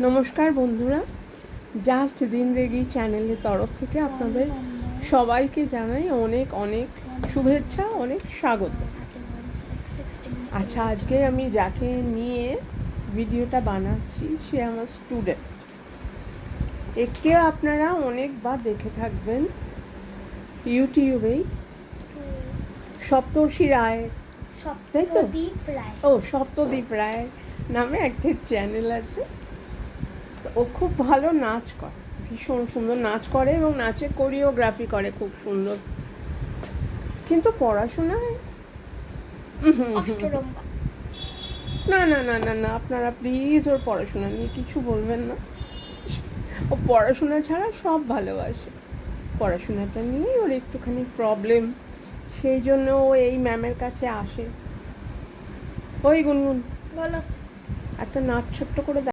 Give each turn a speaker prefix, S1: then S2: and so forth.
S1: নমস্কার বন্ধুরা, জাস্ট জিন্দেগি চ্যানেলের তরফ থেকে আপনাদের সবাইকে জানাই অনেক অনেক শুভেচ্ছা, অনেক স্বাগত। আচ্ছা, আজকে আমি যাকে নিয়ে ভিডিওটা বানাচ্ছি সে আমার স্টুডেন্ট। একে আপনারা অনেকবার দেখে থাকবেন ইউটিউবেই, সপ্তর্ষি রায়, তাই তো? ও, সপ্তদ্বীপ রায় নামে একটা চ্যানেল আছে। ও খুব ভালো নাচ করে, ভীষণ সুন্দর নাচ করে এবং নাচের কোরিওগ্রাফি করে খুব সুন্দর, কিন্তু পড়াশোনায় না না না না না, আপনারা প্লিজ ওর পড়াশোনা নিয়ে কিছু বলবেন না। ও পড়াশোনা ছাড়া সব ভালোবাসে, পড়াশোনাটা নিয়েই ওর একটুখানি প্রবলেম, সেই জন্য ও এই ম্যামের কাছে আসে। ওই গুনগুন,
S2: বলো,
S1: একটা নাচ ছোট্ট করে